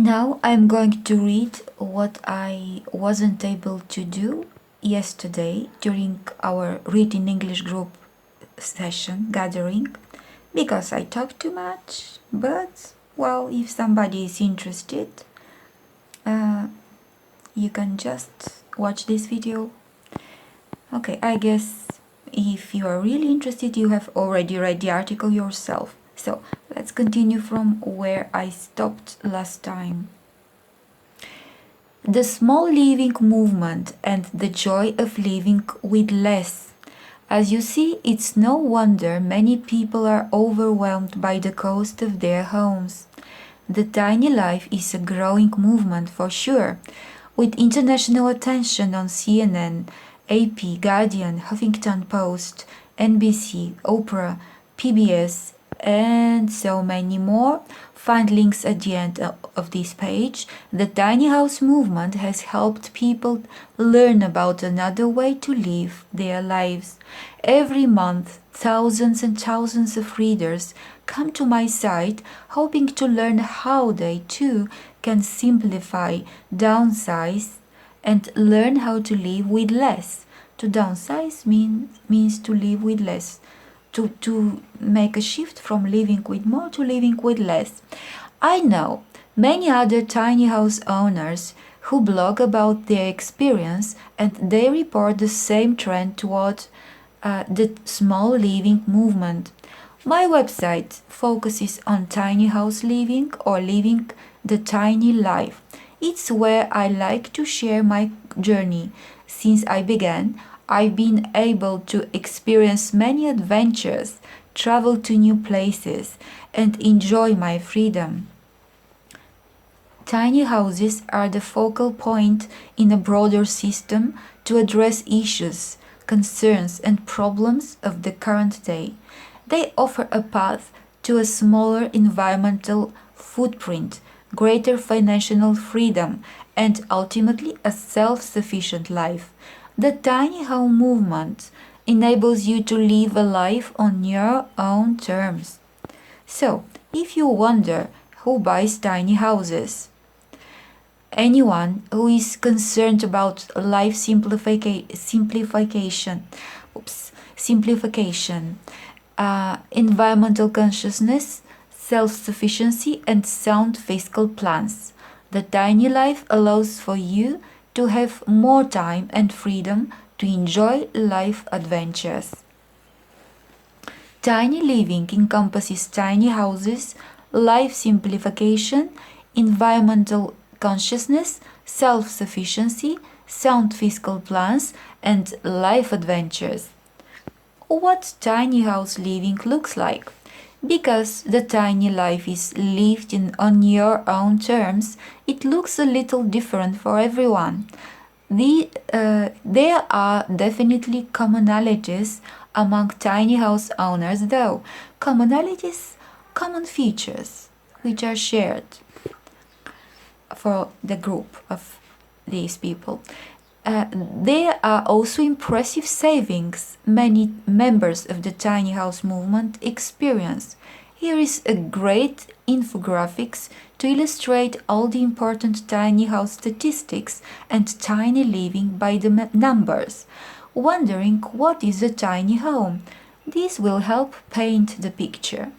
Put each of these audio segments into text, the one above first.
Now I'm going to read what I wasn't able to do yesterday during our Read in English group session gathering because I talk too much. But, well, if somebody is interested, you can just watch this video. Okay, I guess if you are really interested, you have already read the article yourself. So let's continue from where I stopped last time. The small living movement and the joy of living with less. As you see, it's no wonder many people are overwhelmed by the cost of their homes. The tiny life is a growing movement for sure, with international attention on CNN, AP, Guardian, Huffington Post, NBC, Oprah, PBS, and so many more. Find links at the end of this page. The tiny house movement has helped people learn about another way to live their lives. Every month, thousands and thousands of readers come to my site hoping to learn how they too can simplify, downsize, and learn how to live with less. To downsize means to live with less. To make a shift from living with more to living with less. I know many other tiny house owners who blog about their experience, and they report the same trend toward the small living movement. My website focuses on tiny house living or living the tiny life. It's where I like to share my journey. Since I began, I've been able to experience many adventures, travel to new places, and enjoy my freedom. Tiny houses are the focal point in a broader system to address issues, concerns, and problems of the current day. They offer a path to a smaller environmental footprint, greater financial freedom, and ultimately a self-sufficient life. The tiny home movement enables you to live a life on your own terms. So, if you wonder who buys tiny houses, anyone who is concerned about life simplification, environmental consciousness, self-sufficiency, and sound fiscal plans. The tiny life allows for you to have more time and freedom to enjoy life adventures. Tiny living encompasses tiny houses, life simplification, environmental consciousness, self-sufficiency, sound fiscal plans, and life adventures. What tiny house living looks like? Because the tiny life is lived on your own terms, it looks a little different for everyone. There are definitely commonalities among tiny house owners, though. Commonalities, common features, which are shared for the group of these people. There are also impressive savings many members of the tiny house movement experience. Here is a great infographics to illustrate all the important tiny house statistics and tiny living by the numbers. Wondering what is a tiny home? This will help paint the picture.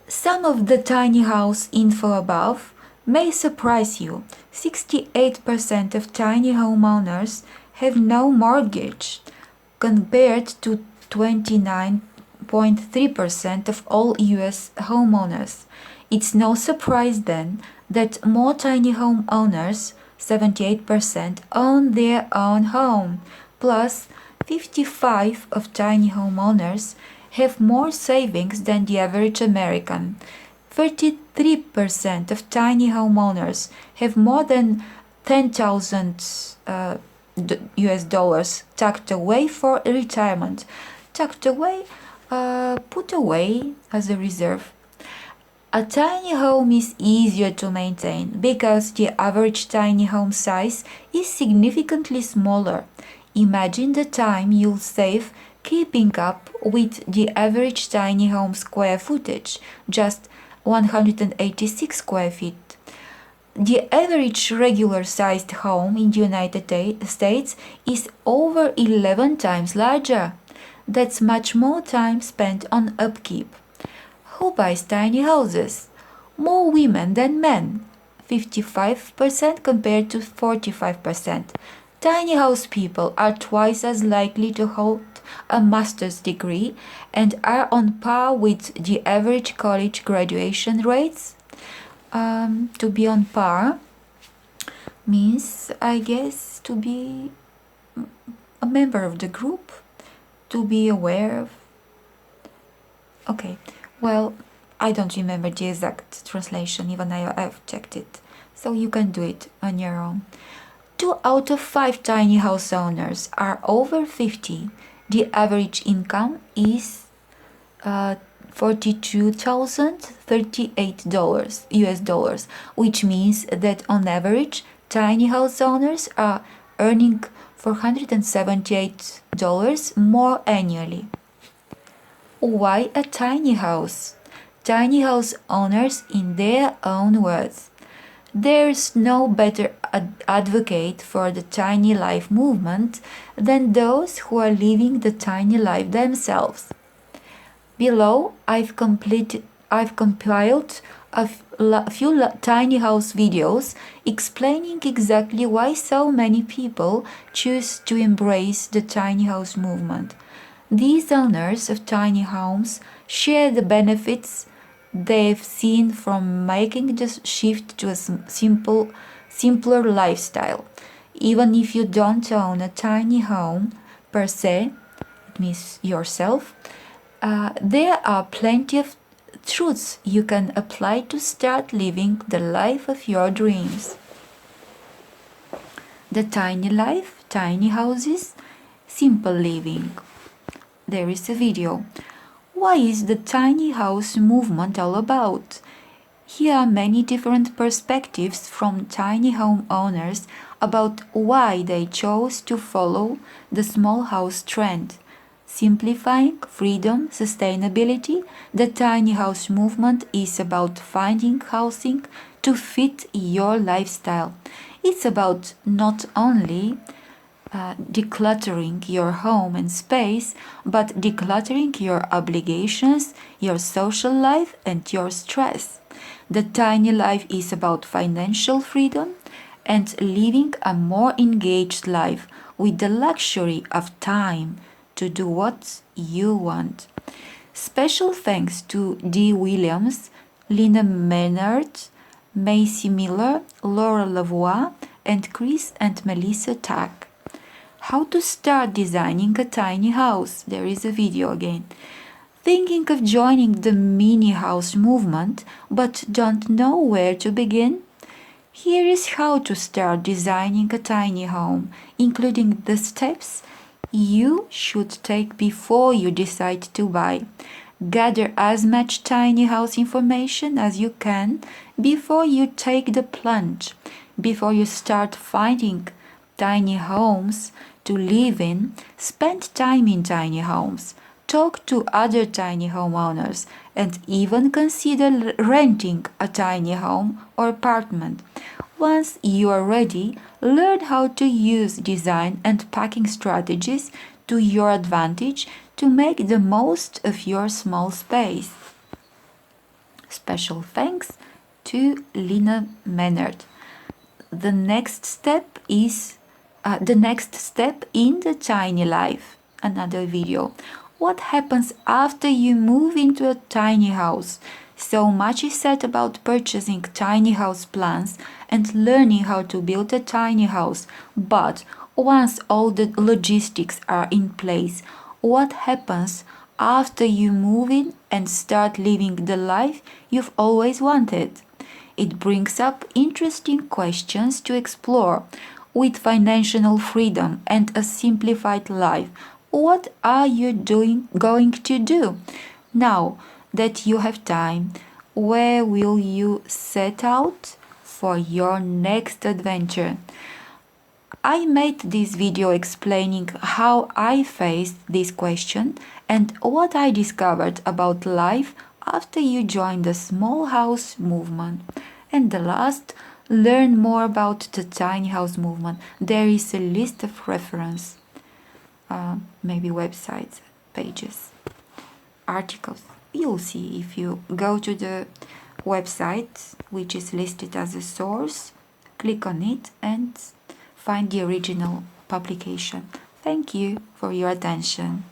Some of the tiny house info above may surprise you. 68% of tiny homeowners have no mortgage, compared to 29.3% of all US homeowners. It's no surprise then that more tiny homeowners, 78%, own their own home, plus 55% of tiny homeowners have more savings than the average American. 33% of tiny homeowners have more than 10,000 US dollars tucked away for retirement. Tucked away, put away as a reserve. A tiny home is easier to maintain because the average tiny home size is significantly smaller. Imagine the time you'll save keeping up with the average tiny home square footage, just 186 square feet. The average regular-sized home in the United States is over 11 times larger. That's much more time spent on upkeep. Who buys tiny houses? More women than men, 55% compared to 45%. Tiny house people are twice as likely to hold a master's degree and are on par with the average college graduation rates. To be on par means, I guess, to be a member of the group, to be aware of. Okay, well, I don't remember the exact translation, even I've checked it, so you can do it on your own. 2 out of 5 tiny house owners are over 50. The average income is $42,038 US dollars, which means that on average, tiny house owners are earning $478 more annually. Why a tiny house? Tiny house owners, in their own words. There's no better advocate for the tiny life movement than those who are living the tiny life themselves. Below, I've compiled a few tiny house videos explaining exactly why so many people choose to embrace the tiny house movement. These owners of tiny homes share the benefits they've seen from making the shift to a simpler lifestyle. Even if you don't own a tiny home per se, it means yourself, there are plenty of truths you can apply to start living the life of your dreams. The tiny life, tiny houses, simple living. There is a video. What is the tiny house movement all about? Here are many different perspectives from tiny home owners about why they chose to follow the small house trend. Simplifying, freedom, sustainability, the tiny house movement is about finding housing to fit your lifestyle. It's about not only decluttering your home and space, but decluttering your obligations, your social life, and your stress. The tiny life is about financial freedom and living a more engaged life with the luxury of time to do what you want. Special thanks to Dee Williams, Lina Menard, Macy Miller, Laura Lavoie, and Chris and Melissa Tack. How to start designing a tiny house. There is a video again. Thinking of joining the mini house movement but don't know where to begin? Here is how to start designing a tiny home, including the steps you should take before you decide to buy. Gather as much tiny house information as you can before you take the plunge, before you start finding tiny homes to live in. Spend time in tiny homes. Talk to other tiny homeowners and even consider renting a tiny home or apartment. Once you are ready, learn how to use design and packing strategies to your advantage to make the most of your small space. Special thanks to Lina Menard. The next step in the tiny life. Another video. What happens after you move into a tiny house? So much is said about purchasing tiny house plans and learning how to build a tiny house. But once all the logistics are in place, what happens after you move in and start living the life you've always wanted? It brings up interesting questions to explore. With financial freedom and a simplified life, what are you going to do? Now that you have time, where will you set out for your next adventure? I made this video explaining how I faced this question and what I discovered about life after you join the small house movement. And the last, learn more about the tiny house movement. There is a list of reference, maybe websites, pages, articles. You'll see if you go to the website, which is listed as a source, click on it and find the original publication. Thank you for your attention.